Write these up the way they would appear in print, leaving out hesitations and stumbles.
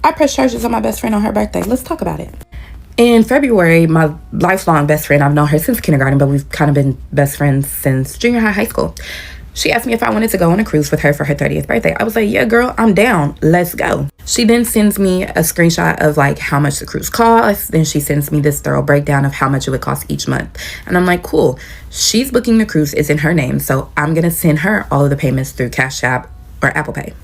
I pressed charges on my best friend on her birthday. Let's talk about it. In February, my lifelong best friend, I've known her since kindergarten, but we've kind of been best friends since junior high school. She asked me if I wanted to go on a cruise with her for her 30th birthday. I was like, yeah, girl, I'm down. Let's go. She then sends me a screenshot of like how much the cruise costs. Then she sends me this thorough breakdown of how much it would cost each month. And I'm like, cool. She's booking the cruise. It's in her name. So I'm going to send her all of the payments through Cash App or Apple Pay.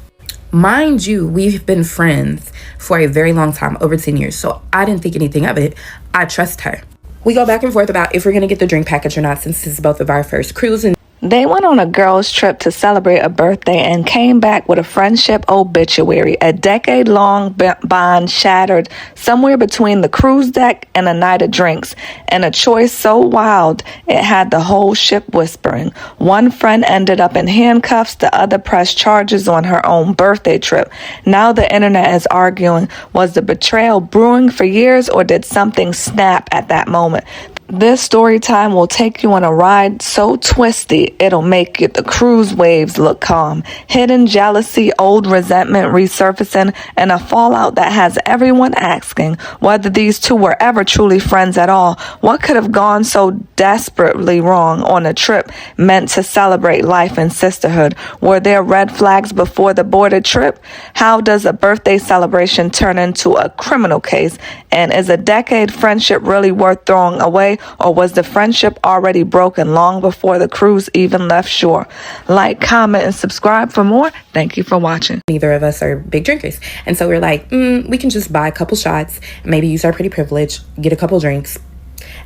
Mind you, we've been friends for a very long time, over 10 years. So I didn't think anything of it. I trust her. We go back and forth about if we're going to get the drink package or not, since this is both of our first cruise. And they went on a girls' trip to celebrate a birthday and came back with a friendship obituary, a decade-long bond shattered somewhere between the cruise deck and a night of drinks, and a choice so wild it had the whole ship whispering. One friend ended up in handcuffs, the other pressed charges on her own birthday trip. Now the internet is arguing, was the betrayal brewing for years or did something snap at that moment? This story time will take you on a ride so twisty, it'll make the cruise waves look calm. Hidden jealousy, old resentment resurfacing, and a fallout that has everyone asking whether these two were ever truly friends at all. What could have gone so desperately wrong on a trip meant to celebrate life and sisterhood? Were there red flags before the boarded trip? How does a birthday celebration turn into a criminal case? And is a decade friendship really worth throwing away? Or was the friendship already broken long before the cruise even left shore? Like, comment, and subscribe for more. Thank you for watching. Neither of us are big drinkers. And so we're like, we can just buy a couple shots, maybe use our pretty privilege, get a couple drinks.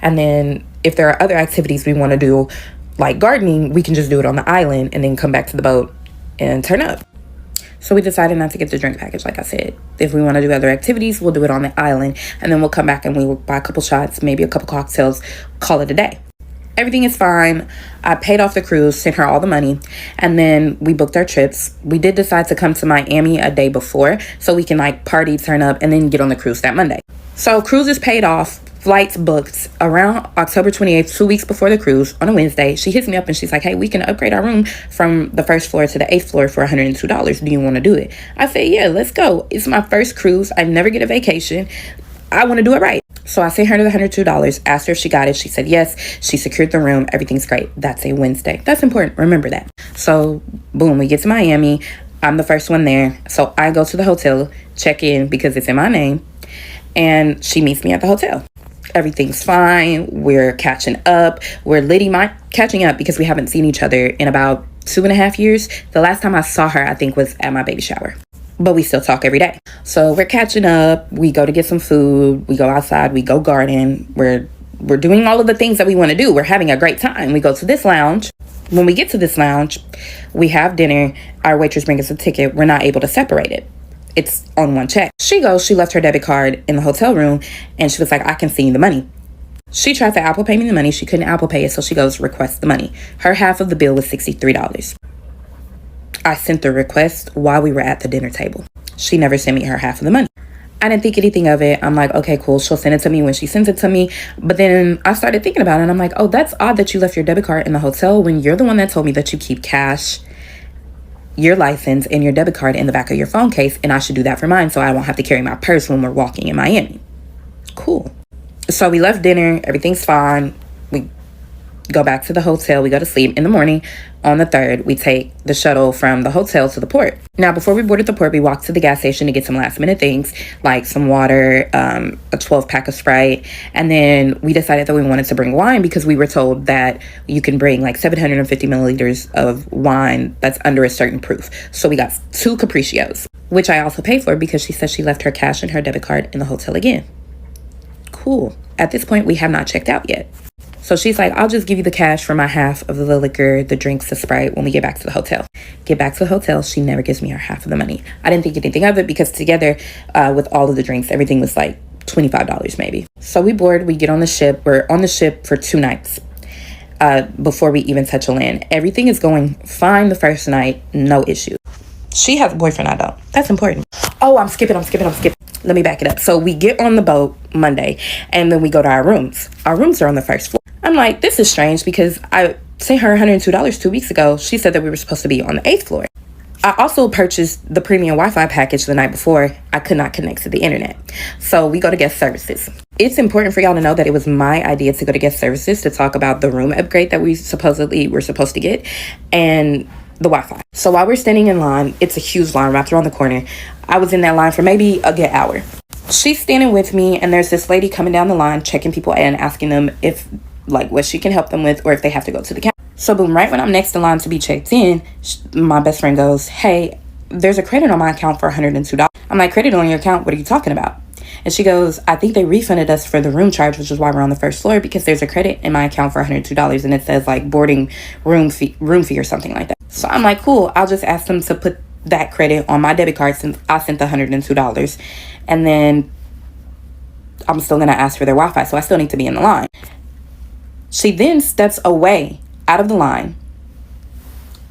And then if there are other activities we want to do, like gardening, we can just do it on the island and then come back to the boat and turn up. So we decided not to get the drink package, like I said. If we want to do other activities, we'll do it on the island. And then we'll come back and we'll buy a couple shots, maybe a couple cocktails, call it a day. Everything is fine. I paid off the cruise, sent her all the money. And then we booked our trips. We did decide to come to Miami a day before so we can like party, turn up, and then get on the cruise that Monday. So cruise is paid off. Flights booked around October 28th, 2 weeks before the cruise on a Wednesday. She hits me up and she's like, hey, we can upgrade our room from the first floor to the 8th floor for $102. Do you want to do it? I said, yeah, let's go. It's my first cruise. I never get a vacation. I want to do it right. So I sent her to the $102, asked her if she got it. She said yes. She secured the room. Everything's great. That's a Wednesday. That's important. Remember that. So boom, we get to Miami. I'm the first one there. So I go to the hotel, check in because it's in my name. And she meets me at the hotel. Everything's fine. We're catching up. We're catching up because we haven't seen each other in about 2.5 years. The last time I saw her, I think, was at my baby shower. But we still talk every day. So we're catching up. We go to get some food. We go outside. We go garden. We're doing all of the things that we want to do. We're having a great time. We go to this lounge. When we get to this lounge, we have dinner. Our waitress brings us a ticket. We're not able to separate it. It's on one check. She left her debit card in the hotel room and she was like, I can see the money. She tried to Apple Pay me the money. She couldn't Apple Pay it. So she goes, request the money. Her half of the bill was $63. I sent the request while we were at the dinner table. She never sent me her half of the money. I didn't think anything of it. I'm like, okay, cool. She'll send it to me when she sends it to me. But then I started thinking about it and I'm like, oh, that's odd that you left your debit card in the hotel when you're the one that told me that you keep cash, your license, and your debit card in the back of your phone case, and I should do that for mine so I won't have to carry my purse when we're walking in Miami. Cool. So we left dinner. Everything's fine. We go back to the hotel. We go to sleep. In the morning, on the 3rd, we take the shuttle from the hotel to the port. Now, before we boarded the port, we walked to the gas station to get some last minute things like some water, a 12-pack of Sprite. And then we decided that we wanted to bring wine because we were told that you can bring like 750 milliliters of wine that's under a certain proof. So we got 2 Capriccios, which I also paid for because she said she left her cash and her debit card in the hotel again. Cool. At this point, we have not checked out yet. So she's like, I'll just give you the cash for my half of the liquor, the drinks, the Sprite when we get back to the hotel. Get back to the hotel. She never gives me her half of the money. I didn't think anything of it because together with all of the drinks, everything was like $25 maybe. So we board, we get on the ship. We're on the ship for 2 nights before we even touch a land. Everything is going fine the first night. No issue. She has a boyfriend, I don't. That's important. Oh, I'm skipping. Let me back it up. So we get on the boat Monday and then we go to our rooms. Our rooms are on the first floor. I'm like, this is strange because I sent her $102 2 weeks ago. She said that we were supposed to be on the 8th floor. I also purchased the premium Wi-Fi package the night before. I could not connect to the internet. So we go to guest services. It's important for y'all to know that it was my idea to go to guest services to talk about the room upgrade that we supposedly were supposed to get and the Wi-Fi. So while we're standing in line, it's a huge line wrapped around the corner. I was in that line for maybe a good hour. She's standing with me, and there's this lady coming down the line, checking people and asking them if, like, what she can help them with or if they have to go to the counter. So boom, right when I'm next in line to be checked in, my best friend goes, hey, there's a credit on my account for $102. I'm like, credit on your account? What are you talking about? And she goes, I think they refunded us for the room charge, which is why we're on the first floor, because there's a credit in my account for $102 and it says like boarding room fee or something like that. So I'm like, cool, I'll just ask them to put that credit on my debit card since I sent the $102. And then I'm still going to ask for their Wi-Fi, so I still need to be in the line. She then steps away out of the line.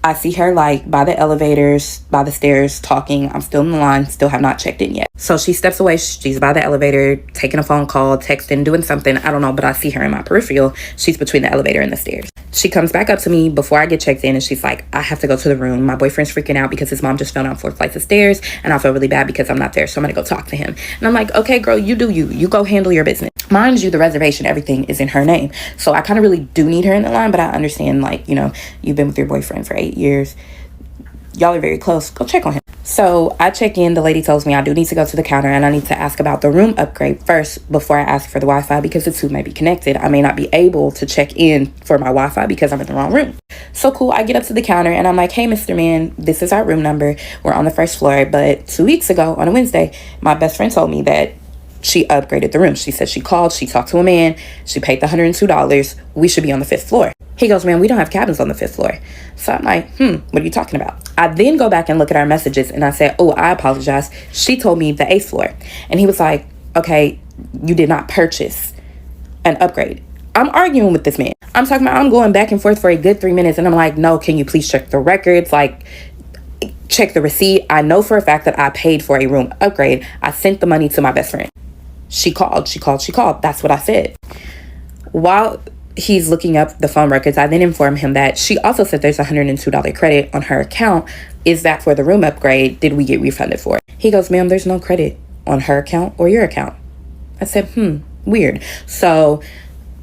I see her like by the elevators, by the stairs talking. I'm still in the line, still have not checked in yet. So she steps away. She's by the elevator, taking a phone call, texting, doing something. I don't know, but I see her in my peripheral. She's between the elevator and the stairs. She comes back up to me before I get checked in and she's like, I have to go to the room. My boyfriend's freaking out because his mom just fell down 4 flights of stairs and I feel really bad because I'm not there. So I'm gonna go talk to him. And I'm like, okay, girl, you do you. You go handle your business. Mind you, the reservation, everything is in her name. So I kind of really do need her in the line, but I understand, like, you know, you've been with your boyfriend for 8 years. Y'all are very close. Go check on him. So I check in. The lady tells me I do need to go to the counter and I need to ask about the room upgrade first before I ask for the Wi-Fi because the two may be connected. I may not be able to check in for my Wi-Fi because I'm in the wrong room. So cool. I get up to the counter and I'm like, hey, Mr. Man, this is our room number. We're on the first floor. But 2 weeks ago on a Wednesday, my best friend told me that she upgraded the room. She said she called, she talked to a man, she paid the $102. We should be on the 5th floor. He goes, man, we don't have cabins on the 5th floor. So I'm like, what are you talking about? I then go back and look at our messages and I said, oh, I apologize. She told me the 8th floor. And he was like, okay, you did not purchase an upgrade. I'm arguing with this man. I'm talking about, I'm going back and forth for a good 3 minutes. And I'm like, no, can you please check the records? Like, check the receipt. I know for a fact that I paid for a room upgrade. I sent the money to my best friend. She called. That's what I said. While he's looking up the phone records, I then inform him that she also said there's a $102 credit on her account. Is that for the room upgrade? Did we get refunded for it? He goes, ma'am, there's no credit on her account or your account. I said, weird. So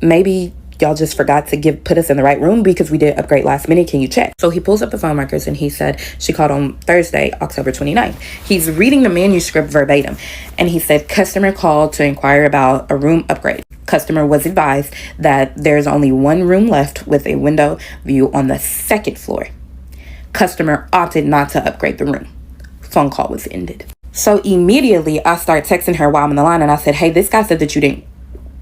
maybe y'all just forgot to put us in the right room because we did upgrade last minute. Can you check? So he pulls up the phone records and he said she called on Thursday, October 29th. He's reading the manuscript verbatim and he said customer called to inquire about a room upgrade. Customer was advised that there's only one room left with a window view on the 2nd floor. Customer opted not to upgrade the room. Phone call was ended. So immediately I start texting her while I'm in the line and I said, hey, this guy said that you didn't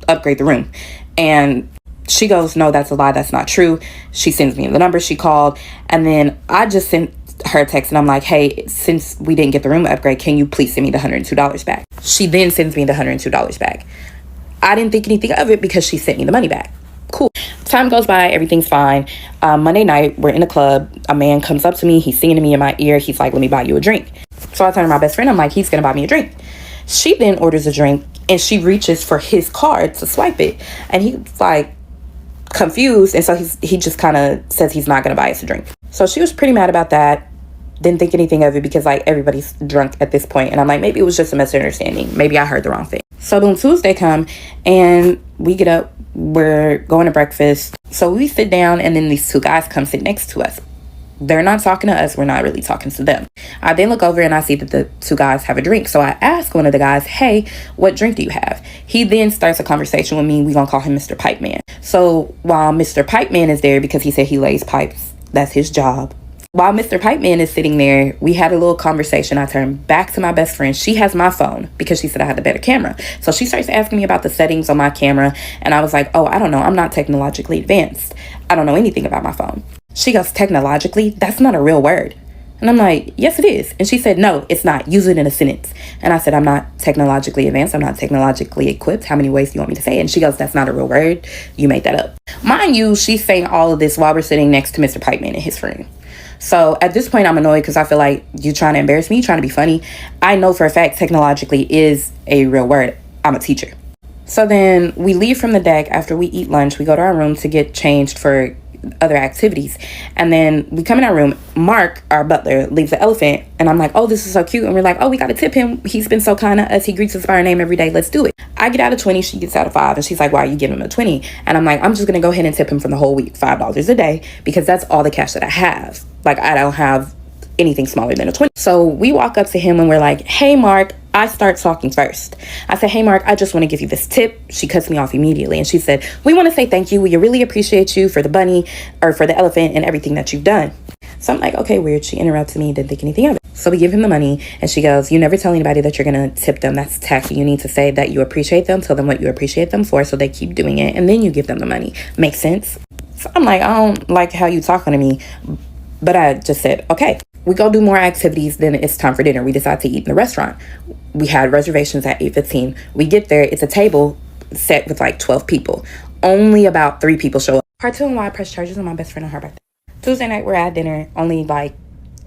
upgrade the room. And she goes, no, that's a lie. That's not true. She sends me the number she called. And then I just sent her a text and I'm like, hey, since we didn't get the room upgrade, can you please send me the $102 back? She then sends me the $102 back. I didn't think anything of it because she sent me the money back. Cool. Time goes by. Everything's fine. Monday night, we're in a club. A man comes up to me. He's singing to me in my ear. He's like, let me buy you a drink. So I turn to my best friend. I'm like, he's going to buy me a drink. She then orders a drink and she reaches for his card to swipe it. And he's like, confused, and so he just kind of says he's not going to buy us a drink. So she was pretty mad about that. Didn't think anything of it because like everybody's drunk at this point, and I'm like, maybe it was just a misunderstanding, maybe I heard the wrong thing. So boom, Tuesday come and we get up, we're going to breakfast. So we sit down and then these two guys come sit next to us. They're not talking to us, we're not really talking to them. I then look over and I see that the two guys have a drink. So I ask one of the guys, hey, what drink do you have? He then starts a conversation with me. We're gonna call him Mr. Pipe Man. So while Mr. Pipe Man is there, because he said he lays pipes, that's his job. While Mr. Pipe Man is sitting there, we had a little conversation. I turned back to my best friend. She has my phone because she said I had the better camera. So she starts asking me about the settings on my camera. And I was like, oh, I don't know. I'm not technologically advanced. I don't know anything about my phone. She goes, technologically? That's not a real word. And I'm like, yes, it is. And she said, no, it's not. Use it in a sentence. And I said, I'm not technologically advanced. I'm not technologically equipped. How many ways do you want me to say it? And she goes, that's not a real word. You made that up. Mind you, she's saying all of this while we're sitting next to Mr. Pipeman and his friend. So at this point, I'm annoyed because I feel like you trying to embarrass me, trying to be funny. I know for a fact technologically is a real word. I'm a teacher. So then we leave from the deck after we eat lunch. We go to our room to get changed for other activities. And then we come in our room. Mark, our butler, leaves the elephant. And I'm like, oh, this is so cute. And we're like, oh, we got to tip him. He's been so kind to us. He greets us by our name every day. Let's do it. I get out of 20. She gets out of 5. And she's like, why are you giving him a 20? And I'm like, I'm just going to go ahead and tip him for the whole week, $5 a day, because that's all the cash that I have. Like, I don't have anything smaller than a 20. So we walk up to him and we're like, hey, Mark. I start talking first. I said, hey, Mark, I just want to give you this tip. She cuts me off immediately. And she said, we want to say thank you. We really appreciate you for the bunny or for the elephant and everything that you've done. So I'm like, okay, weird. She interrupts me, didn't think anything of it. So we give him the money and she goes, you never tell anybody that you're going to tip them. That's tacky. You need to say that you appreciate them. Tell them what you appreciate them for so they keep doing it. And then you give them the money. Makes sense? So I'm like, I don't like how you talking to me. But I just said, okay. We go do more activities, then it's time for dinner. We decide to eat in the restaurant. We had reservations at 8:15. We get there, it's a table set with like 12 people. Only about 3 people show up. Part 2 on why I press charges on my best friend on her birthday. Tuesday night, we're at dinner. Only like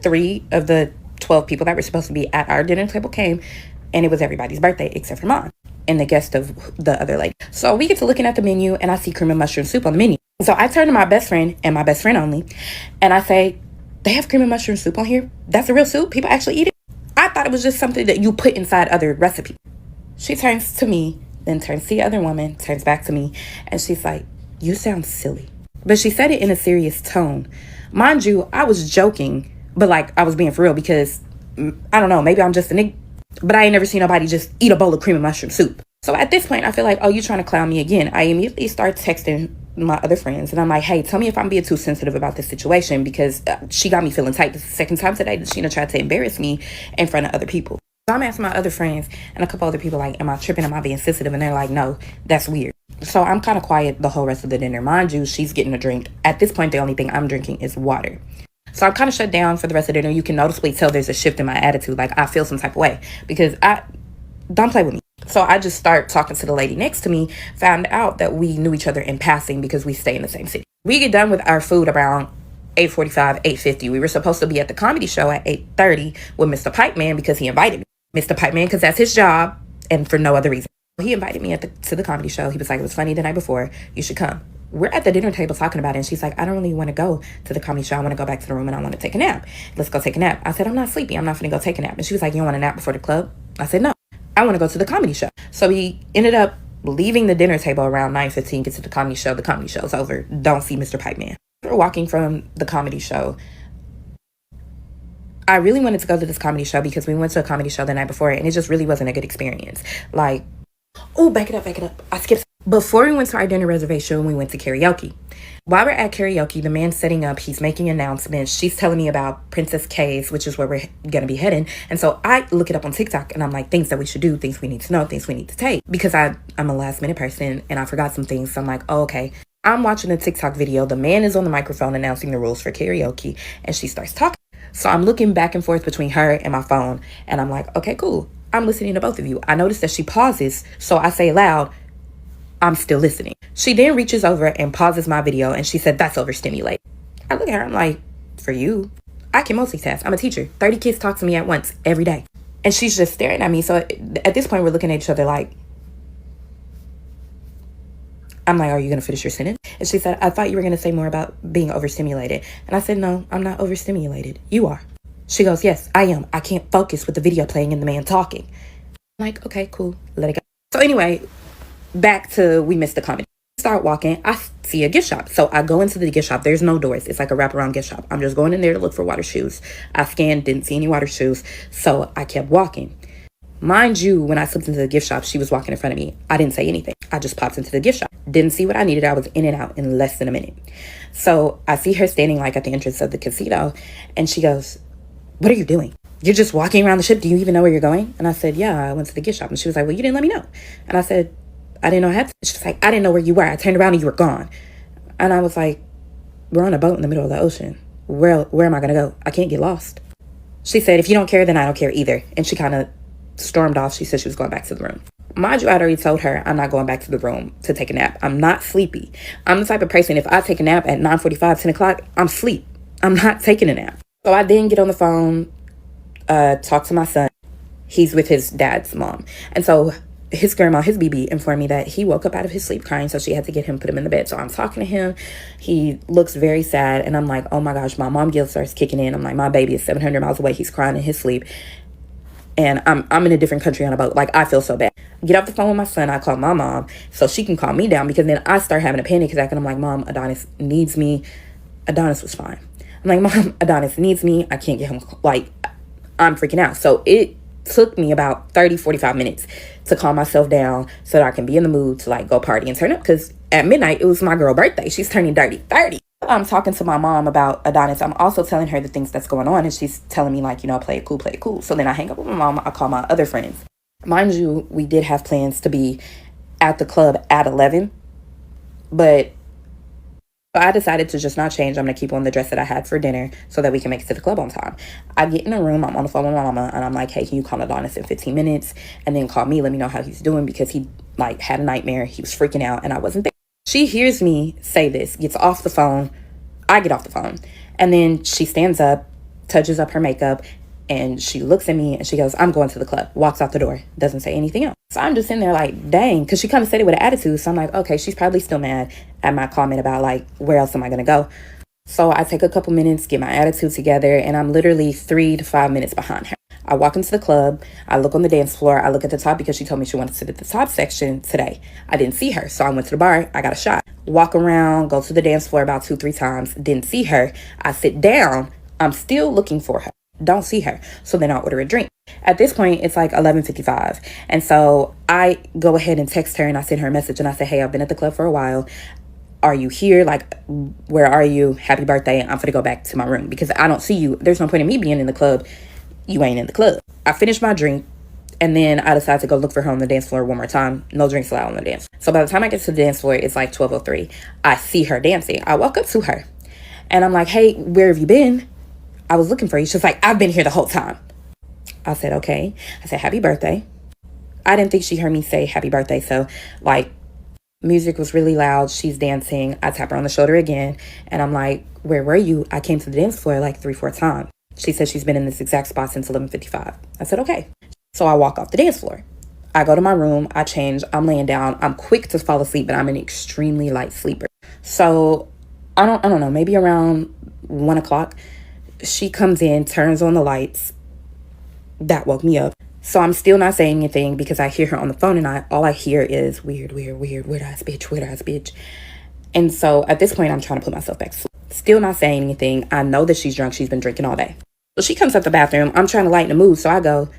3 of the 12 people that were supposed to be at our dinner table came, and it was everybody's birthday except for mine and the guest of the other lady. So we get to looking at the menu, and I see cream and mushroom soup on the menu. So I turn to my best friend and my best friend only, and I say, they have cream and mushroom soup on here? That's a real soup? People actually eat it? I thought it was just something that you put inside other recipes. She turns to me, then turns to the other woman, turns back to me, and she's like, you sound silly. But she said it in a serious tone. Mind you, I was joking, but like I was being for real because, I don't know, maybe I'm just a nigga. But I ain't never seen nobody just eat a bowl of cream and mushroom soup. So at this point, I feel like, oh, you trying to clown me again. I immediately start texting my other friends, and I'm like, hey, tell me if I'm being too sensitive about this situation, because she got me feeling tight. This is the second time today that Sheena tried to embarrass me in front of other people. So I'm asking my other friends and a couple other people, like, am I tripping? Am I being sensitive? And they're like, no, that's weird. So I'm kind of quiet the whole rest of the dinner. Mind you, she's getting a drink. At this point, the only thing I'm drinking is water. So I'm kind of shut down for the rest of the dinner. You can noticeably tell there's a shift in my attitude. Like, I feel some type of way because don't play with me. So I just start talking to the lady next to me, found out that we knew each other in passing because we stay in the same city. We get done with our food around 8:45, 8:50. We were supposed to be at the comedy show at 8:30 with Mr. Pipe Man because he invited me. Mr. Pipe Man, because that's his job and for no other reason. He invited me to the comedy show. He was like, it was funny the night before. You should come. We're at the dinner table talking about it, and she's like, I don't really want to go to the comedy show. I want to go back to the room and I want to take a nap. Let's go take a nap. I said, I'm not sleepy. I'm not going to go take a nap. And she was like, you don't want a nap before the club? I said, no. I want to go to the comedy show. So we ended up leaving the dinner table around 9:15, get to the comedy show. The comedy show's over. Don't see Mr. Pipe Man. We're walking from the comedy show. I really wanted to go to this comedy show because we went to a comedy show the night before and it just really wasn't a good experience. Like, oh, back it up. I skipped. Before we went to our dinner reservation, we went to karaoke. While we're at karaoke, the man's setting up, he's making announcements. She's telling me about Princess K's, which is where we're going to be heading. And so I look it up on TikTok and I'm like, things that we should do, things we need to know, things we need to take. Because I'm a last minute person and I forgot some things. So I'm like, oh, okay. I'm watching a TikTok video. The man is on the microphone announcing the rules for karaoke and she starts talking. So I'm looking back and forth between her and my phone. And I'm like, okay, cool. I'm listening to both of you. I noticed that she pauses. So I say loud, I'm still listening. She then reaches over and pauses my video and she said, that's overstimulated. I look at her, I'm like, for you, I can multitask. I'm a teacher. 30 kids talk to me at once every day. And she's just staring at me. So at this point, we're looking at each other like, I'm like, are you going to finish your sentence? And she said, I thought you were going to say more about being overstimulated. And I said, no, I'm not overstimulated. You are. She goes, yes, I am. I can't focus with the video playing and the man talking. I'm like, okay, cool. Let it go. So anyway, back to we missed the comedy. Start walking. I see a gift shop. So I go into the gift shop. There's no doors. It's like a wraparound gift shop. I'm just going in there to look for water shoes. I scanned, didn't see any water shoes. So I kept walking. Mind you, when I slipped into the gift shop, she was walking in front of me. I didn't say anything. I just popped into the gift shop. Didn't see what I needed. I was in and out in less than a minute. So I see her standing like at the entrance of the casino. And she goes, what are you doing? You're just walking around the ship. Do you even know where you're going? And I said, yeah, I went to the gift shop. And she was like, well, you didn't let me know. And I said, I didn't know I had to. She's like, I didn't know where you were. I turned around and you were gone. And I was like, we're on a boat in the middle of the ocean. Where am I going to go? I can't get lost. She said, if you don't care, then I don't care either. And she kind of stormed off. She said she was going back to the room. Mind you, I'd already told her I'm not going back to the room to take a nap. I'm not sleepy. I'm the type of person, if I take a nap at 9:45, 10 o'clock, I'm asleep. I'm not taking a nap. So I then get on the phone, talk to my son. He's with his dad's mom. And so his grandma, his BB, informed me that he woke up out of his sleep crying, so she had to get him, put him in the bed. So I'm talking to him. He looks very sad, and I'm like, oh my gosh, my mom guilt starts kicking in. I'm like, my baby is 700 miles away. He's crying in his sleep, and I'm in a different country on a boat. Like, I feel so bad. Get off the phone with my son. I call my mom so she can calm me down, because then I start having a panic attack, and I'm like, Mom, Adonis needs me. Adonis was fine. I'm like, Mom, Adonis needs me. I can't get him. Like, I'm freaking out. So it took me about 30-45 minutes to calm myself down so that I can be in the mood to like go party and turn up, because at midnight it was my girl birthday. She's turning 30. I'm talking to my mom about Adonis. I'm also telling her the things that's going on, and she's telling me like, play it cool. So then I hang up with my mom. I call my other friends. Mind you, we did have plans to be at the club at 11, but I decided to just not change. I'm going to keep on the dress that I had for dinner so that we can make it to the club on time. I get in the room. I'm on the phone with my mama, and I'm like, hey, can you call Adonis in 15 minutes? And then call me. Let me know how he's doing, because he like had a nightmare. He was freaking out, and I wasn't there. She hears me say this, gets off the phone. I get off the phone. And then she stands up, touches up her makeup, and she looks at me and she goes, I'm going to the club. Walks out the door. Doesn't say anything else. So I'm just sitting there like, dang, because she kind of said it with an attitude. So I'm like, okay, she's probably still mad at my comment about like, where else am I going to go? So I take a couple minutes, get my attitude together, and I'm literally 3 to 5 minutes behind her. I walk into the club. I look on the dance floor. I look at the top, because she told me she wanted to sit at the top section today. I didn't see her. So I went to the bar. I got a shot. Walk around, go to the dance floor about 2-3 times. Didn't see her. I sit down. I'm still looking for her. Don't see her. So then I order a drink. At this point, it's like 11:55. And so I go ahead and text her, and I send her a message, and I say, hey, I've been at the club for a while. Are you here? Like, where are you? Happy birthday. I'm gonna go back to my room because I don't see you. There's no point in me being in the club. You ain't in the club. I finish my drink, and then I decide to go look for her on the dance floor one more time. No drinks allowed on the dance. So by the time I get to the dance floor, it's like 12:03. I see her dancing. I walk up to her, and I'm like, hey, where have you been? I was looking for you. She's like, I've been here the whole time. I said, okay. I said, happy birthday. I didn't think she heard me say happy birthday. So like, music was really loud. She's dancing. I tap her on the shoulder again. And I'm like, where were you? I came to the dance floor like 3-4 times. She said she's been in this exact spot since 11:55. I said, okay. So I walk off the dance floor. I go to my room. I change. I'm laying down. I'm quick to fall asleep, but I'm an extremely light sleeper. So I don't know, maybe around 1 o'clock, she comes in, turns on the lights. That woke me up. So I'm still not saying anything because I hear her on the phone, and all I hear is weird, weird-ass bitch. And so at this point, I'm trying to put myself back to sleep. Still not saying anything. I know that she's drunk. She's been drinking all day. So she comes up the bathroom. I'm trying to lighten the mood. So I go,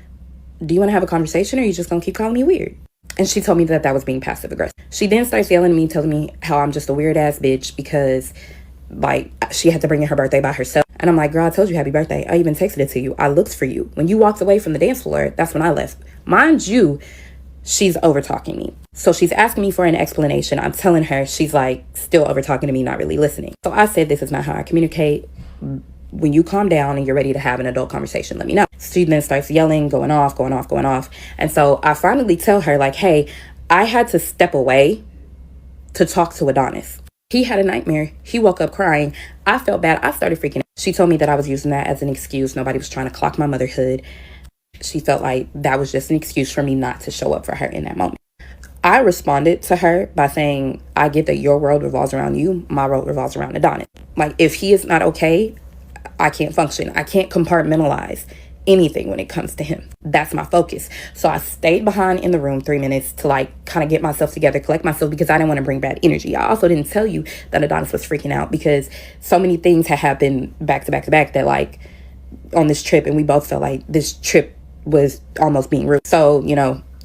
do you want to have a conversation, or are you just going to keep calling me weird? And she told me that was being passive aggressive. She then starts yelling at me, telling me how I'm just a weird-ass bitch because like she had to bring in her birthday by herself. And I'm like, girl, I told you happy birthday. I even texted it to you. I looked for you. When you walked away from the dance floor, that's when I left. Mind you, she's over talking me. So she's asking me for an explanation. I'm telling her, she's like still over talking to me, not really listening. So I said, this is not how I communicate. When you calm down and you're ready to have an adult conversation, let me know. She then starts yelling, going off. And so I finally tell her like, hey, I had to step away to talk to Adonis. He had a nightmare. He woke up crying. I felt bad. I started freaking out. She told me that I was using that as an excuse. Nobody was trying to clock my motherhood. She felt like that was just an excuse for me not to show up for her in that moment. I responded to her by saying, I get that your world revolves around you. My world revolves around Adonis. Like, if he is not okay, I can't function. I can't compartmentalize anything when it comes to him. That's my focus. So I stayed behind in the room 3 minutes to like kind of get myself together, collect myself, because I didn't want to bring bad energy. I also didn't tell you that Adonis was freaking out because so many things had happened back to back to back that like on this trip, and we both felt like this trip was almost being ruined. So,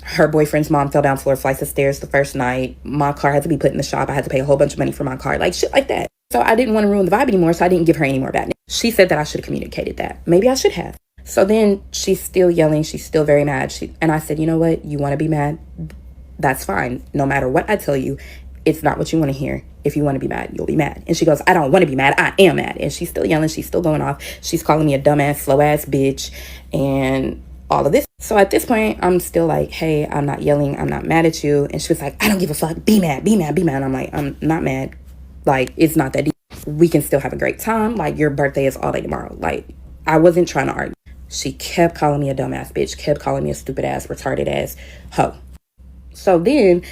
her boyfriend's mom fell down 4 flights of stairs the first night. My car had to be put in the shop. I had to pay a whole bunch of money for my car, like shit like that. So I didn't want to ruin the vibe anymore, so I didn't give her any more bad news. She said that I should have communicated that. Maybe I should have. So then she's still yelling. She's still very mad. And I said, you know what? You want to be mad? That's fine. No matter what I tell you, it's not what you want to hear. If you want to be mad, you'll be mad. And she goes, I don't want to be mad. I am mad. And she's still yelling. She's still going off. She's calling me a dumbass, slow ass bitch and all of this. So at this point, I'm still like, hey, I'm not yelling. I'm not mad at you. And she was like, I don't give a fuck. Be mad. Be mad. Be mad. I'm like, I'm not mad. Like, it's not that deep. We can still have a great time. Like, your birthday is all day tomorrow. Like, I wasn't trying to argue. She kept calling me a dumbass bitch, kept calling me a stupid ass, retarded ass hoe. So then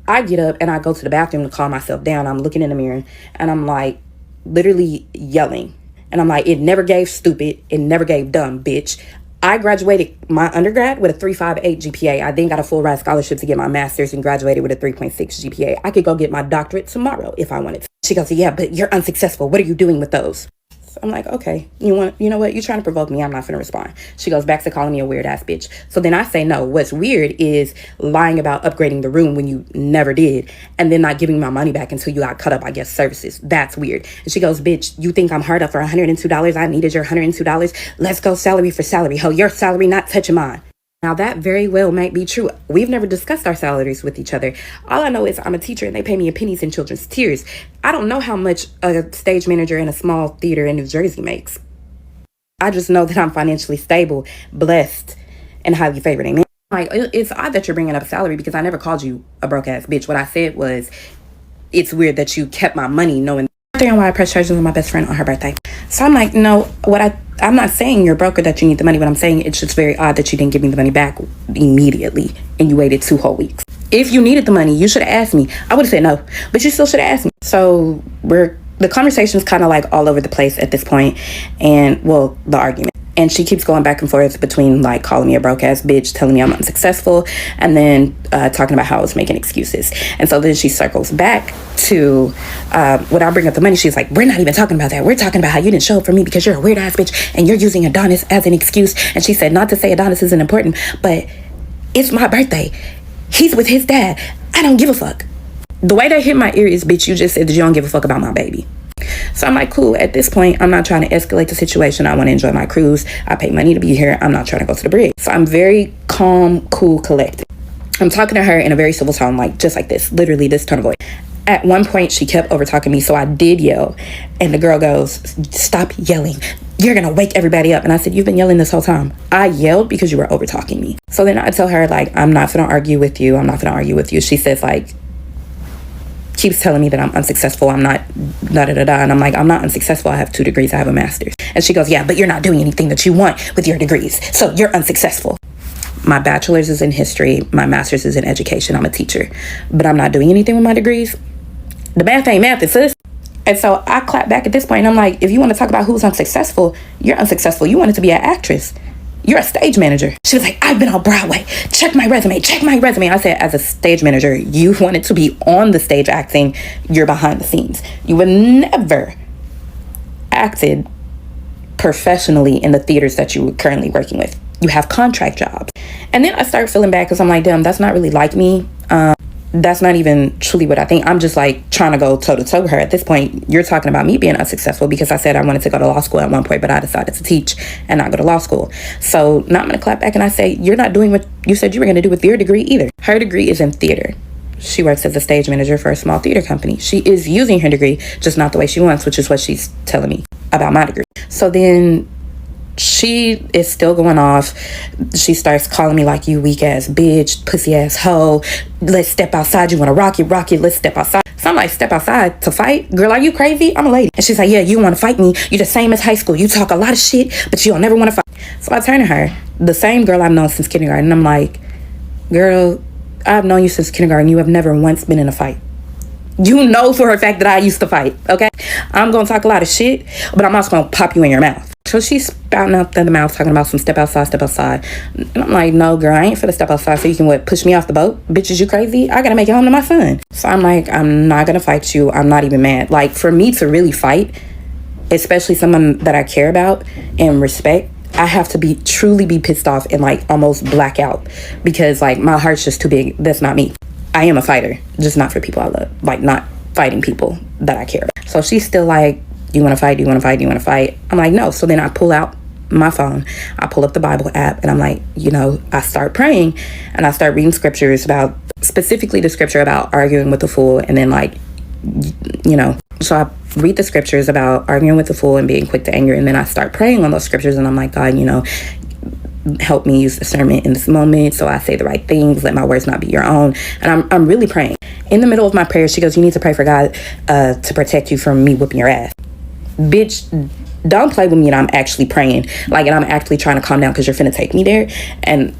I get up and I go to the bathroom to calm myself down. I'm looking in the mirror and I'm like literally yelling. And I'm like, it never gave stupid. It never gave dumb, bitch. I graduated my undergrad with a 3.58 GPA. I then got a full ride scholarship to get my master's and graduated with a 3.6 GPA. I could go get my doctorate tomorrow if I wanted to. She goes, yeah, but you're unsuccessful. What are you doing with those? So I'm like, okay, you know what? You're trying to provoke me. I'm not going to respond. She goes back to calling me a weird ass bitch. So then I say, no, what's weird is lying about upgrading the room when you never did. And then not giving my money back until you got cut up, I guess, services. That's weird. And she goes, bitch, you think I'm hard up for $102? I needed your $102. Let's go salary for salary. Ho, your salary not touching mine. Now, that very well might be true. We've never discussed our salaries with each other. All I know is I'm a teacher and they pay me in pennies and children's tears. I don't know how much a stage manager in a small theater in New Jersey makes. I just know that I'm financially stable, blessed, and highly favored. Amen. Like, it's odd that you're bringing up salary because I never called you a broke ass bitch. What I said was, it's weird that you kept my money knowing on why I pressed charges with my best friend on her birthday. So I'm like, no, I'm not saying you're broke or that you need the money. What I'm saying, it's just very odd that you didn't give me the money back immediately and you waited 2 whole weeks. If you needed the money, you should have asked me. I would have said no, but you still should have asked me. So the conversation's kind of like all over the place at this point, and well, the argument. And she keeps going back and forth between like calling me a broke ass bitch, telling me I'm unsuccessful, and then talking about how I was making excuses. And so then she circles back to when I bring up the money, she's like, we're not even talking about that. We're talking about how you didn't show up for me because you're a weird ass bitch and you're using Adonis as an excuse. And she said, not to say Adonis isn't important, but it's my birthday. He's with his dad. I don't give a fuck. The way that hit my ear is, bitch, you just said that you don't give a fuck about my baby. So I'm like, cool, at this point, I'm not trying to escalate the situation. I want to enjoy my cruise. I pay money to be here. I'm not trying to go to the brig. So I'm very calm, cool, collected. I'm talking to her in a very civil tone, like just like this, literally this tone of voice. At one point, she kept over talking me, so I did yell. And the girl goes, stop yelling. You're going to wake everybody up. And I said, you've been yelling this whole time. I yelled because you were over talking me. So then I tell her, like, I'm not going to argue with you. I'm not going to argue with you. She says, like, keeps telling me that I'm unsuccessful. I'm not da-da-da-da. And I'm like, I'm not unsuccessful. I have 2 degrees. I have a master's. And she goes, yeah, but you're not doing anything that you want with your degrees. So you're unsuccessful. My bachelor's is in history. My master's is in education. I'm a teacher. But I'm not doing anything with my degrees. The math ain't math, sis. And so I clap back at this point. And I'm like, if you want to talk about who's unsuccessful, you're unsuccessful. You wanted to be an actress. You're a stage manager. She was like, I've been on Broadway. Check my resume. Check my resume. I said, as a stage manager, you wanted to be on the stage acting. You're behind the scenes. You would never acted professionally in the theaters that you were currently working with. You have contract jobs. And then I start feeling bad because I'm like, damn, that's not really like me. That's not even truly what I think. I'm just like trying to go toe to toe with her. At this point, you're talking about me being unsuccessful because I said I wanted to go to law school at one point, but I decided to teach and not go to law school. So now I'm going to clap back and I say, you're not doing what you said you were going to do with your degree either. Her degree is in theater. She works as a stage manager for a small theater company. She is using her degree, just not the way she wants, which is what she's telling me about my degree. So then she is still going off. She starts calling me like, you weak ass bitch, pussy ass hoe. Let's step outside. You want to rock it. Let's step outside. So I'm like, step outside to fight? Girl, are you crazy? I'm a lady. And she's like, yeah, you want to fight me. You're the same as high school. You talk a lot of shit, but you don't never want to fight. So I turn to her, the same girl I've known since kindergarten. And I'm like, girl, I've known you since kindergarten. You have never once been in a fight. You know for a fact that I used to fight, okay? I'm going to talk a lot of shit, but I'm also going to pop you in your mouth. So she's spouting out the mouth, talking about some step outside. And I'm like, no, girl, I ain't finna step outside so you can, push me off the boat? Bitch, is you crazy? I gotta make it home to my son. So I'm like, I'm not gonna fight you. I'm not even mad. Like, for me to really fight, especially someone that I care about and respect, I have to truly be pissed off and, like, almost black out. Because, like, my heart's just too big. That's not me. I am a fighter, just not for people I love. Like, not fighting people that I care about. So she's still like, you want to fight? I'm like, no. So then I pull out my phone. I pull up the Bible app and I'm like, I start praying and I start reading scriptures about, specifically the scripture about arguing with the fool. And then so I read the scriptures about arguing with the fool and being quick to anger. And then I start praying on those scriptures and I'm like, God, help me use discernment in this moment so I say the right things. Let my words not be your own. And I'm really praying. In the middle of my prayer, she goes, you need to pray for God to protect you from me whooping your ass. Bitch, don't play with me and I'm actually praying. Like, and I'm actually trying to calm down because you're finna take me there. And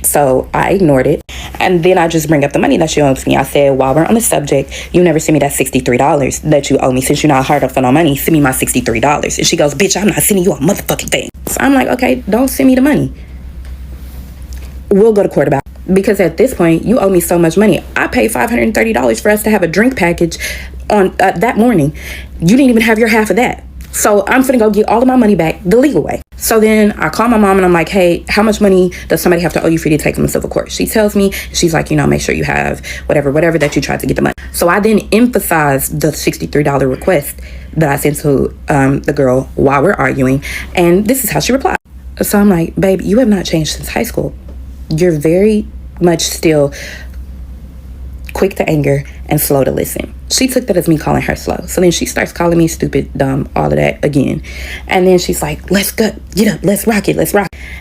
So I ignored it. And then I just bring up the money that she owes me. I said, while we're on the subject, you never send me that $63 that you owe me. Since you're not hard up for no money, send me my $63. And she goes, bitch, I'm not sending you a motherfucking thing. So I'm like, okay, don't send me the money. We'll go to court about it. Because at this point, you owe me so much money. I paid $530 for us to have a drink package on that morning. You didn't even have your half of that. So I'm finna go get all of my money back the legal way. So then I call my mom and I'm like, hey, how much money does somebody have to owe you for you to take them to civil court? She tells me, she's like, make sure you have whatever that you tried to get the money. So I then emphasized the $63 request that I sent to the girl while we're arguing. And this is how she replied. So I'm like, babe, you have not changed since high school. You're very much still quick to anger and slow to listen. She took that as me calling her slow. So then she starts calling me stupid, dumb, all of that again. And then she's like, let's go, get up, let's rock it.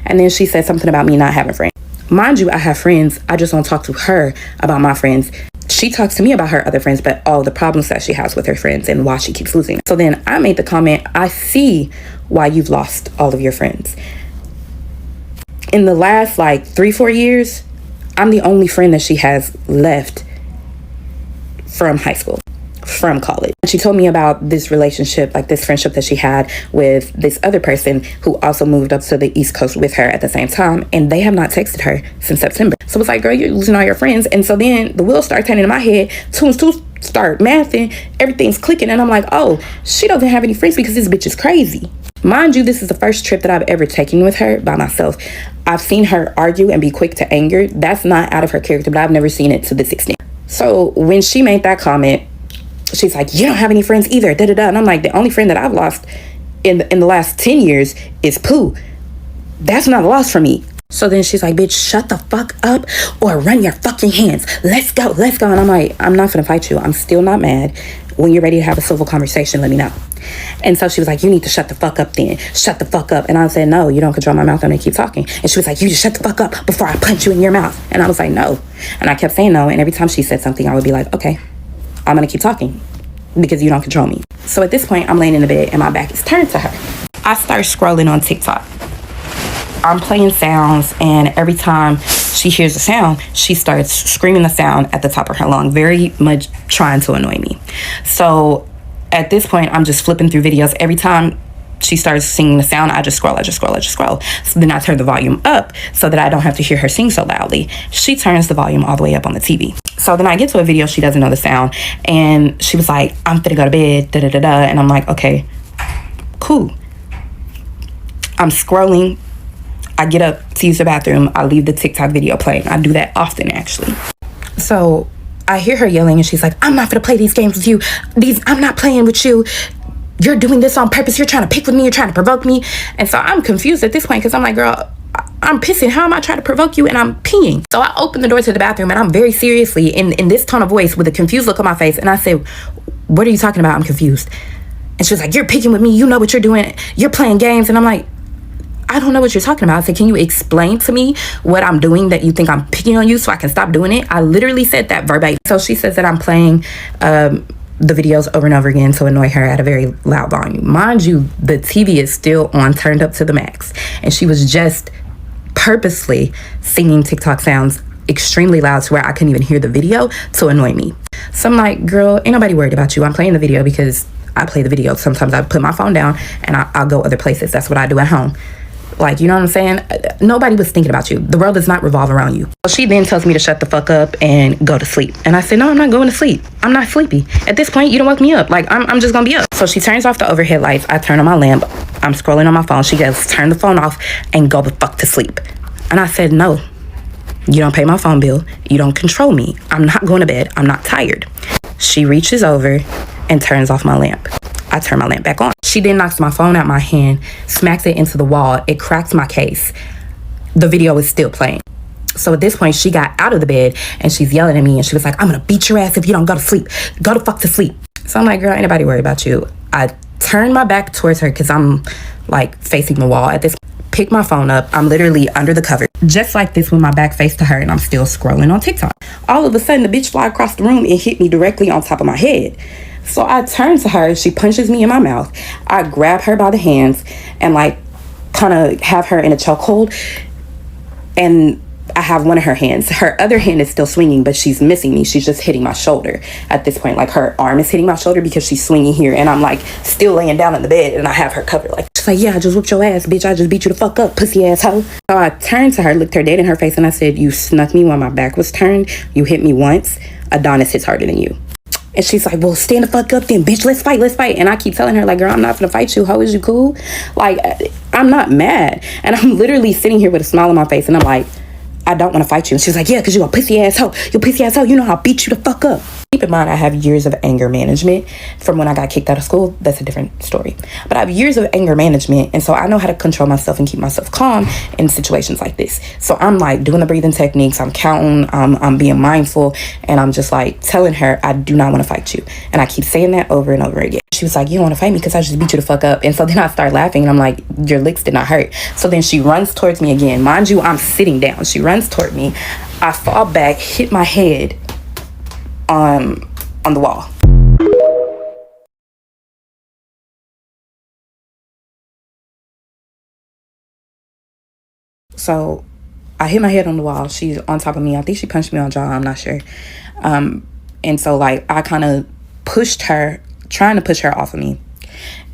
And then she said something about me not having friends. Mind you, I have friends. I just don't talk to her about my friends. She talks to me about her other friends, but all the problems that she has with her friends and why she keeps losing. So then I made the comment, I see why you've lost all of your friends. In the last 3-4 years, I'm the only friend that she has left from high school, from college. She told me about this relationship, this friendship that she had with this other person who also moved up to the East Coast with her at the same time. And they have not texted her since September. So it's like, girl, you're losing all your friends. And so then the wheels start turning in my head. 2 and 2 start mathing. Everything's clicking. And I'm like, oh, she doesn't have any friends because this bitch is crazy. Mind you, this is the first trip that I've ever taken with her by myself. I've seen her argue and be quick to anger. That's not out of her character, but I've never seen it to this extent. So when she made that comment, she's like, you don't have any friends either, da-da-da. And I'm like, the only friend that I've lost in the last 10 years is Pooh. That's not a loss for me. So then she's like, bitch, shut the fuck up or run your fucking hands. Let's go. And I'm like, I'm not gonna fight you. I'm still not mad. When you're ready to have a civil conversation, let me know. And so she was like, you need to shut the fuck up then. Shut the fuck up. And I said, no, you don't control my mouth. I'm gonna keep talking. And she was like, you just shut the fuck up before I punch you in your mouth. And I was like, no. And I kept saying no. And every time she said something, I would be like, okay, I'm gonna keep talking because you don't control me. So at this point, I'm laying in the bed and my back is turned to her. I start scrolling on TikTok. I'm playing sounds, and every time she hears a sound, she starts screaming the sound at the top of her lung, very much trying to annoy me. So at this point, I'm just flipping through videos. Every time she starts singing the sound, I just scroll. So then I turn the volume up so that I don't have to hear her sing so loudly. She turns the volume all the way up on the TV. So then I get to a video, she doesn't know the sound, and she was like, I'm finna go to bed, da-da-da-da. And I'm like, okay, cool. I'm scrolling. I get up to use the bathroom. I leave the TikTok video playing. I do that often, actually. So I hear her yelling, and she's like, I'm not gonna play these games with you. I'm not playing with you. You're doing this on purpose. You're trying to pick with me. You're trying to provoke me. And so I'm confused at this point because I'm like, girl, I'm pissing. How am I trying to provoke you? And I'm peeing. So I open the door to the bathroom, and I'm very seriously in this tone of voice with a confused look on my face. And I said, what are you talking about? I'm confused. And she was like, you're picking with me. You know what you're doing. You're playing games. And I'm like, I don't know what you're talking about. I said, can you explain to me what I'm doing that you think I'm picking on you so I can stop doing it? I literally said that verbatim. So she says that I'm playing the videos over and over again to annoy her at a very loud volume. Mind you, the TV is still on, turned up to the max. And she was just purposely singing TikTok sounds extremely loud to where I couldn't even hear the video to annoy me. So I'm like, girl, ain't nobody worried about you. I'm playing the video because I play the video. Sometimes I put my phone down and I'll go other places. That's what I do at home. You know what I'm saying? Nobody was thinking about you. The world does not revolve around you. So she then tells me to shut the fuck up and go to sleep. And I said, no, I'm not going to sleep. I'm not sleepy. At this point, you don't wake me up. I'm just going to be up. So she turns off the overhead lights. I turn on my lamp. I'm scrolling on my phone. She goes, turn the phone off and go the fuck to sleep. And I said, no, you don't pay my phone bill. You don't control me. I'm not going to bed. I'm not tired. She reaches over and turns off my lamp. I turn my lamp back on. She then knocks my phone out my hand, smacks it into the wall. It cracks my case. The video is still playing. So at this point, she got out of the bed and she's yelling at me and she was like, I'm gonna beat your ass if you don't go to sleep. Go to fuck to sleep. So I'm like, girl, ain't nobody worried about you. I turn my back towards her because I'm facing the wall. At this point, pick my phone up. I'm literally under the cover. Just like this with my back face to her and I'm still scrolling on TikTok. All of a sudden, the bitch fly across the room and hit me directly on top of my head. So I turn to her, she punches me in my mouth. I grab her by the hands and kind of have her in a chokehold. And I have one of her hands. Her other hand is still swinging, but she's missing me. She's just hitting my shoulder at this point. Like, her arm is hitting my shoulder because she's swinging here. And I'm, like, still laying down in the bed. And I have her covered. Like, she's like, yeah, I just whooped your ass, bitch. I just beat you the fuck up, pussy asshole. So I turned to her, looked her dead in her face, and I said, you snuck me while my back was turned. You hit me once. Adonis hits harder than you. And she's like, well, stand the fuck up then, bitch. Let's fight. And I keep telling her, like, girl, I'm not gonna fight you. How is you cool? Like, I'm not mad. And I'm literally sitting here with a smile on my face. And I'm like, I don't want to fight you. And she was like, yeah, because you a pussy asshole. You pussy asshole. You know how I beat you the fuck up. Keep in mind, I have years of anger management from when I got kicked out of school. That's a different story. But I have years of anger management. And so I know how to control myself and keep myself calm in situations like this. So I'm like doing the breathing techniques. I'm counting. I'm being mindful. And I'm just like telling her, I do not want to fight you. And I keep saying that over and over again. She was like, you don't want to fight me because I just beat you the fuck up. And so then I start laughing and I'm like, your licks did not hurt. So then she runs towards me again. Mind you, I'm sitting down. She runs toward me. I fall back, hit my head on the wall. So I hit my head on the wall. She's on top of me. I think she punched me on the jaw. I'm not sure. And so, like, I kind of pushed her, trying to push her off of me.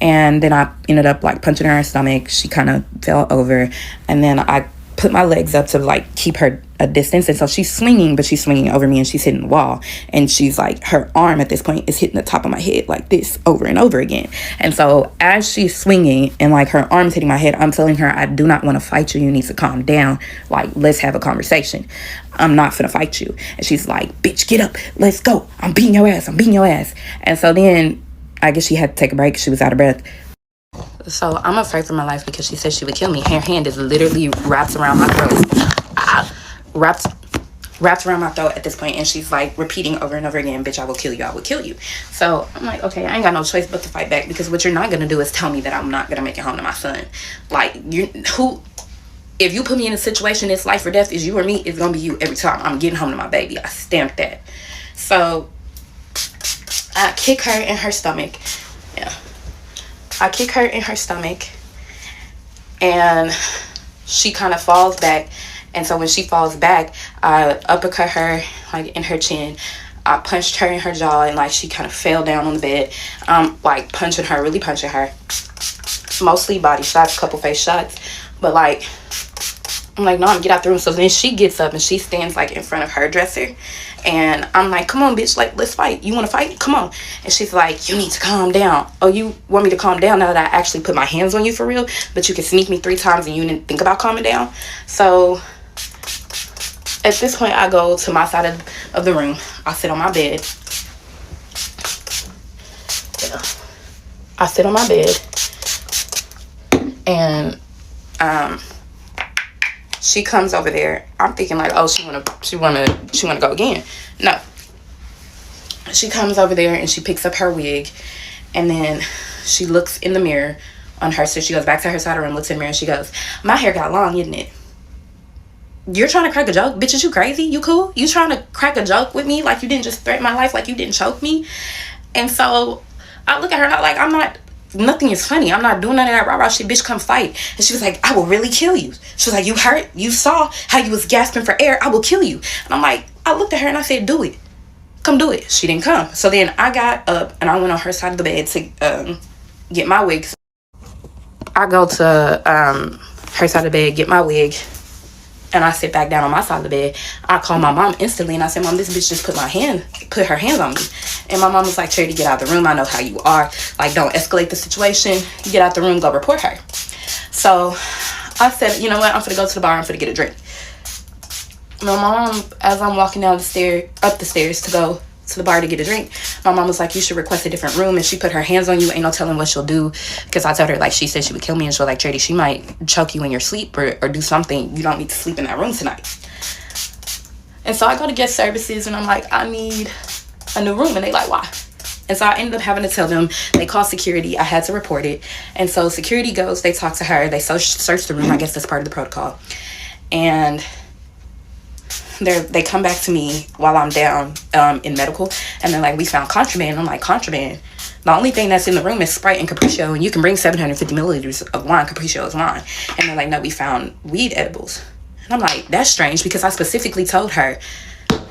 And then I ended up, like, punching her in her stomach. She kind of fell over. And then I put my legs up to, like, keep her a distance. And so she's swinging, but she's swinging over me and she's hitting the wall. And she's like, her arm at this point is hitting the top of my head like this over and over again. And so as she's swinging and, like, her arm's hitting my head, I'm telling her, I do not want to fight you. You need to calm down. Like, let's have a conversation. I'm not finna fight you. And she's like, bitch, get up. Let's go. I'm beating your ass. And so then I guess she had to take a break. She was out of breath. So I'm afraid for my life because she said she would kill me. Her hand is literally wrapped around my throat. Wrapped around my throat at this point, and she's like repeating over and over again, bitch, I will kill you. So I'm like, okay, I ain't got no choice but to fight back, because what you're not gonna do is tell me that I'm not gonna make it home to my son. Like, if you put me in a situation, it's life or death, is you or me, it's gonna be you every time. I'm getting home to my baby. I stamped that. So I kick her in her stomach. I kick her in her stomach, and she kind of falls back. And so when she falls back, I uppercut her, like, in her chin. I punched her in her jaw, and, like, she kind of fell down on the bed. Like, really punching her. Mostly body shots, couple face shots. But, like, I'm like, no, get out the room. So then she gets up and she stands, like, in front of her dresser. And I'm like, come on, bitch, like, let's fight. You want to fight? Come on. And she's like, you need to calm down. Oh, you want me to calm down now that I actually put my hands on you for real? But you can sneak me 3 times and you didn't think about calming down? So at this point, I go to my side of the room. I sit on my bed. I sit on my bed. And she comes over there. I'm thinking, like, oh, she wanna go again. No. She comes over there and she picks up her wig, and then she looks in the mirror on her. So she goes back to her side of the room, looks in the mirror, and she goes, my hair got long, isn't it? You're trying to crack a joke? Bitch, is you crazy? You cool? You trying to crack a joke with me? Like, you didn't just threaten my life? Like, you didn't choke me? And so I look at her, like, nothing is funny. I'm not doing none of that rah-rah shit. Bitch, come fight. And she was like, I will really kill you. She was like, you hurt? You saw how you was gasping for air. I will kill you. And I'm like, I looked at her and I said, do it. Come do it. She didn't come. So then I got up and I went on her side of the bed to get my wig. I go to her side of the bed, get my wig, and I sit back down on my side of the bed. I call my mom instantly and I said, Mom, this bitch just put her hands on me. And my mom was like, Charity, get out of the room. I know how you are. Like, don't escalate the situation. Get out the room, go report her. So I said, you know what? I'm finna go to the bar. I'm finna get a drink. My mom, as I'm walking up the stairs to go to the bar to get a drink, my mom was like, you should request a different room. And she put her hands on you. Ain't no telling what she'll do. Because I told her, like, she said she would kill me. And she was like, Charity, she might choke you in your sleep or do something. You don't need to sleep in that room tonight. And so I go to guest services and I'm like, I need a new room. And they like, why? And so I ended up having to tell them. They called security. I had to report it. And so security goes, they talk to her. They search the room. I guess that's part of the protocol. And they come back to me while I'm down in medical, and they're like, we found contraband. I'm like, contraband? The only thing that's in the room is Sprite and Capriccio, and you can bring 750 milliliters of wine. Capriccio is wine. And they're like, no, we found weed edibles. And I'm like, that's strange, because I specifically told her,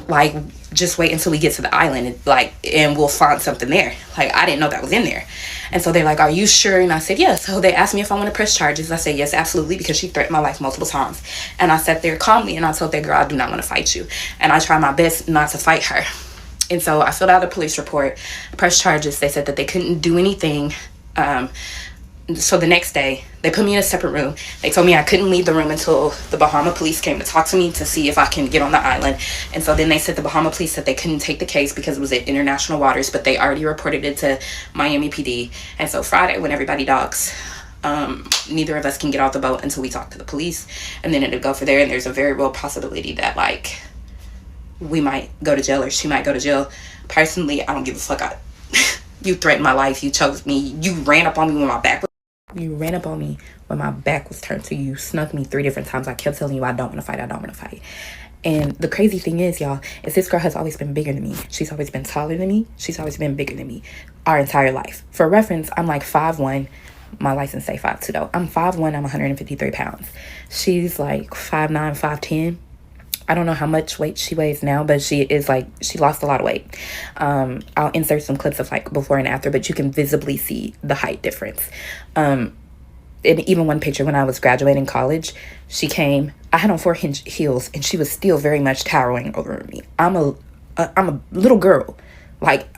like, just wait until we get to the island, and we'll find something there. Like, I didn't know that was in there. And so they're like, are you sure? And I said, yeah. So they asked me if I want to press charges. I said, yes, absolutely, because she threatened my life multiple times. And I sat there calmly and I told that girl, I do not want to fight you. And I tried my best not to fight her. And so I filled out a police report, pressed charges. They said that they couldn't do anything. So the next day, they put me in a separate room. They told me I couldn't leave the room until the Bahama police came to talk to me to see if I can get on the island. And so then they said the Bahama police said they couldn't take the case because it was in international waters, but they already reported it to Miami PD. And so Friday, when everybody docks, neither of us can get off the boat until we talk to the police. And then it'll go for there. And there's a very real possibility that, like, we might go to jail or she might go to jail. Personally, I don't give a fuck. You threatened my life. You chose me. You ran up on me when my back was... You ran up on me when my back was turned to you. You snuck me 3 different times. I kept telling you I don't want to fight. I don't want to fight. And the crazy thing is, y'all, is this girl has always been bigger than me. She's always been taller than me. She's always been bigger than me our entire life. For reference, I'm like 5'1". My license say 5'2", though. I'm 5'1". I'm 153 pounds. She's like 5'9", 5'10". I don't know how much weight she weighs now, but she lost a lot of weight. I'll insert some clips of like before and after, but you can visibly see the height difference. And even one picture when I was graduating college, she came, I had on 4-inch heels and she was still very much towering over me. I'm a little girl, like,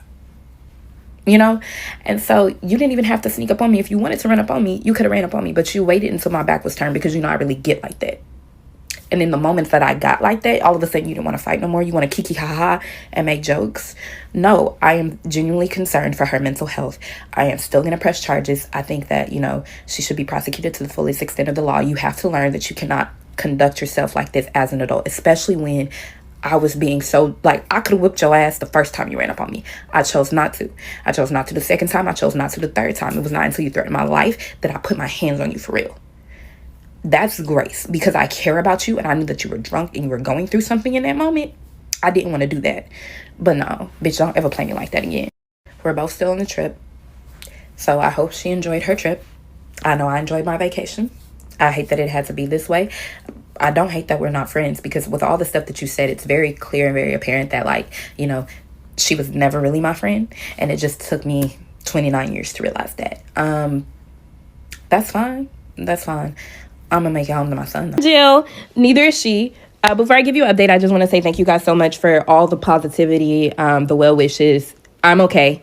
you know? And so you didn't even have to sneak up on me. If you wanted to run up on me, you could have ran up on me, but you waited until my back was turned because, you know, I really get like that. And in the moments that I got like that, all of a sudden you didn't want to fight no more. You want to kiki ha and make jokes. No, I am genuinely concerned for her mental health. I am still going to press charges. I think that, you know, she should be prosecuted to the fullest extent of the law. You have to learn that you cannot conduct yourself like this as an adult, especially when I was being so, like, I could have whipped your ass the first time you ran up on me. I chose not to. I chose not to the second time. I chose not to the third time. It was not until you threatened my life that I put my hands on you for real. That's grace, because I care about you and I knew that you were drunk and you were going through something in that moment. I didn't want to do that. But no, bitch, don't ever play me like that again. We're both still on the trip. So I hope she enjoyed her trip. I know I enjoyed my vacation. I hate that it had to be this way. I don't hate that we're not friends, because with all the stuff that you said, it's very clear and very apparent that, like, you know, she was never really my friend. And it just took me 29 years to realize that. That's fine. That's fine. I'm going to make it home to my son, though. Jill, neither is she. Before I give you an update, I just want to say thank you guys so much for all the positivity, the well wishes. I'm okay.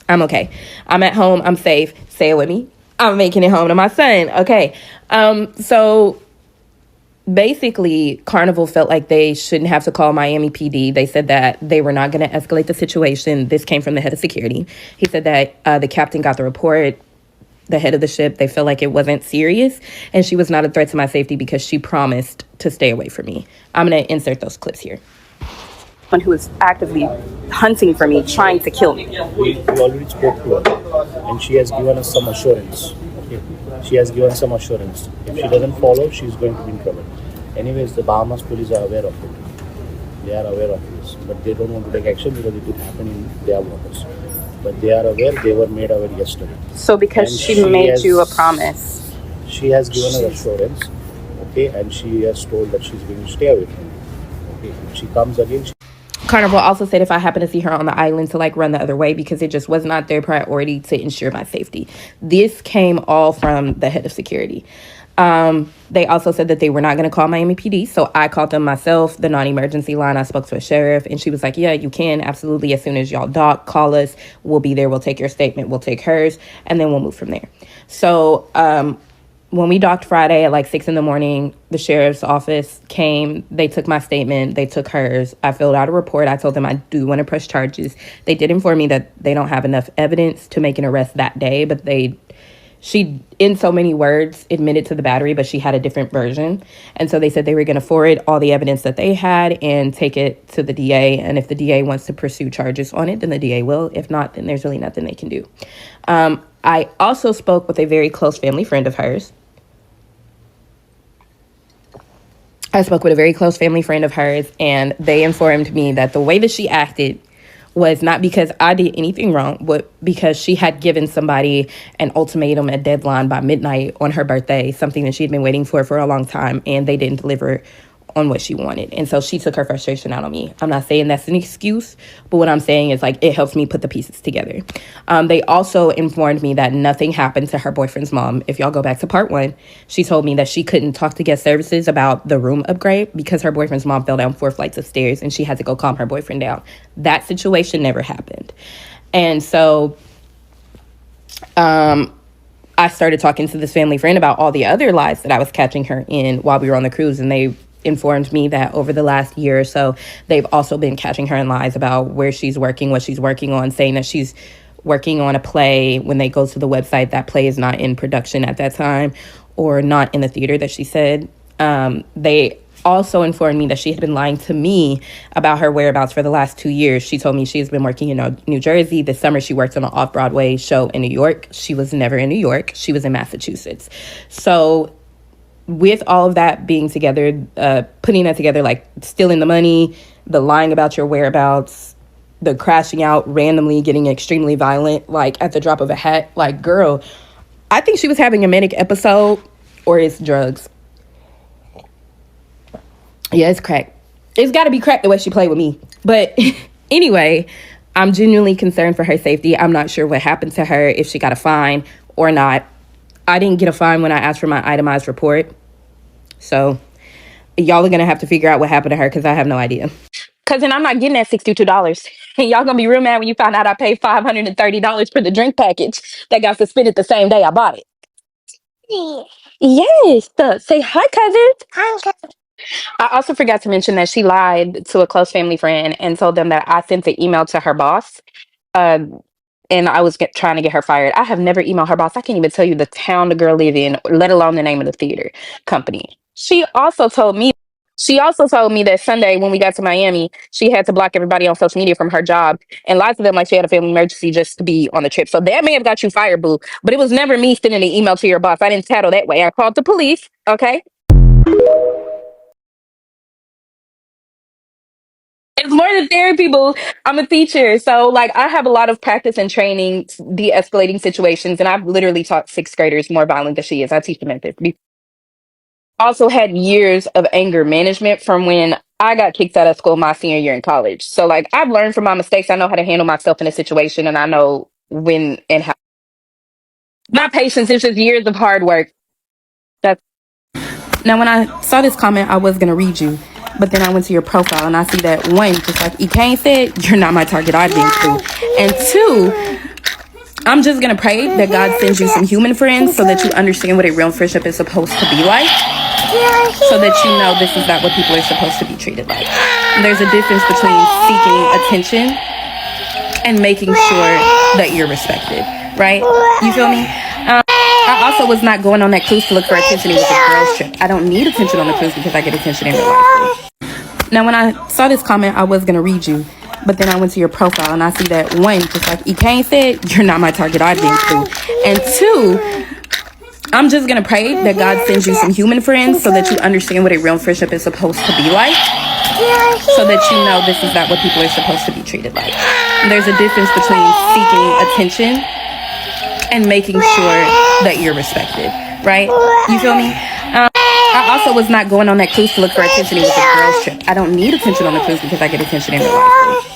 I'm okay. I'm at home. I'm safe. Say it with me. I'm making it home to my son. Okay. So basically, Carnival felt like they shouldn't have to call Miami PD. They said that they were not going to escalate the situation. This came from the head of security. He said that the captain got the report. The head of the ship, they felt like it wasn't serious, and she was not a threat to my safety because she promised to stay away from me. I'm going to insert those clips here. One who is actively hunting for me, trying to kill me. We already spoke to her, and she has given us some assurance. Okay? She has given some assurance. If she doesn't follow, she's going to be in trouble. Anyways, the Bahamas police are aware of it. They are aware of this, but they don't want to take action because it could happen in their waters. But they are aware, they were made aware yesterday. So because she made you a promise. She has given her assurance, okay, and she has told that she's going to stay away from me. Okay, if she comes again... Carnival also said if I happen to see her on the island to, like, run the other way, because it just was not their priority to ensure my safety. This came all from the head of security. They also said that they were not going to call Miami PD. So I called them myself, the non-emergency line. I spoke to a sheriff and she was like, yeah, you can. Absolutely. As soon as y'all dock, call us. We'll be there. We'll take your statement. We'll take hers. And then we'll move from there. So, when we docked Friday at like 6 a.m, the sheriff's office came. They took my statement. They took hers. I filled out a report. I told them I do want to press charges. They did inform me that they don't have enough evidence to make an arrest that day, but she, in so many words, admitted to the battery, but she had a different version. And so they said they were going to forward all the evidence that they had and take it to the DA. And if the DA wants to pursue charges on it, then the DA will. If not, then there's really nothing they can do. I also spoke with a very close family friend of hers. And they informed me that the way that she acted was not because I did anything wrong, but because she had given somebody an ultimatum, a deadline by midnight on her birthday, something that she had been waiting for a long time, and they didn't deliver on what she wanted. And so she took her frustration out on me. I'm not saying that's an excuse, but what I'm saying is like it helps me put the pieces together. They also informed me that nothing happened to her boyfriend's mom. If y'all go back to part 1, she told me that she couldn't talk to guest services about the room upgrade because her boyfriend's mom fell down 4 flights of stairs and she had to go calm her boyfriend down. That situation never happened. And so I started talking to this family friend about all the other lies that I was catching her in while we were on the cruise, and they informed me that over the last year or so, they've also been catching her in lies about where she's working, what she's working on, saying that she's working on a play. When they go to the website, that play is not in production at that time or not in the theater that she said. They also informed me that she had been lying to me about her whereabouts for the last 2 years. She told me she's been working in New Jersey. This summer, she worked on an off-Broadway show in New York. She was never in New York. She was in Massachusetts. So with all of that being together, putting that together, like stealing the money, the lying about your whereabouts, the crashing out randomly, getting extremely violent, like at the drop of a hat, like, girl, I think she was having a manic episode or it's drugs. Yeah, it's crack. It's got to be crack the way she played with me. But anyway, I'm genuinely concerned for her safety. I'm not sure what happened to her, if she got a fine or not. I didn't get a fine when I asked for my itemized report. So y'all are going to have to figure out what happened to her because I have no idea. Because then I'm not getting that $62. And y'all going to be real mad when you find out I paid $530 for the drink package that got suspended the same day I bought it. Yes. Say hi, cousin. Hi, cousin. I also forgot to mention that she lied to a close family friend and told them that I sent the email to her boss. And I was trying to get her fired. I have never emailed her boss. I can't even tell you the town the girl lived in, let alone the name of the theater company. She also told me that Sunday when we got to Miami, she had to block everybody on social media from her job and lied to them like she had a family emergency just to be on the trip. So that may have got you fired, boo. But it was never me sending an email to your boss. I didn't tattle that way. I called the police, okay? It's more than therapy, boo. I'm a teacher. So, like, I have a lot of practice and training, de escalating situations. And I've literally taught sixth graders more violent than she is. I teach them at this. Also had years of anger management from when I got kicked out of school my senior year in college. So, like, I've learned from my mistakes. I know how to handle myself in a situation and I know when and how. Not patience, it's just years of hard work. That's Now, when I saw this comment, I was going to read you. But then I went to your profile and I see that, one, just like Ekane said, you're not my target audience, too. And two, I'm just going to pray that God sends you some human friends so that you understand what a real friendship is supposed to be like. So that you know this is not what people are supposed to be treated like. There's a difference between seeking attention and making sure that you're respected, right? You feel me? I also was not going on that cruise to look for attention. It was a girls trip. I don't need attention on the cruise because I get attention in real life. Now, when I saw this comment, I was going to read you. But then I went to your profile and I see that, one, just like Ekane said, you're not my target audience, too. And two, I'm just going to pray that God sends you some human friends so that you understand what a real friendship is supposed to be like. So that you know this is not what people are supposed to be treated like. There's a difference between seeking attention and making sure that you're respected, right? You feel me? I also was not going on that cruise to look for attention. It was a girls trip. I don't need attention on the cruise because I get attention in real life.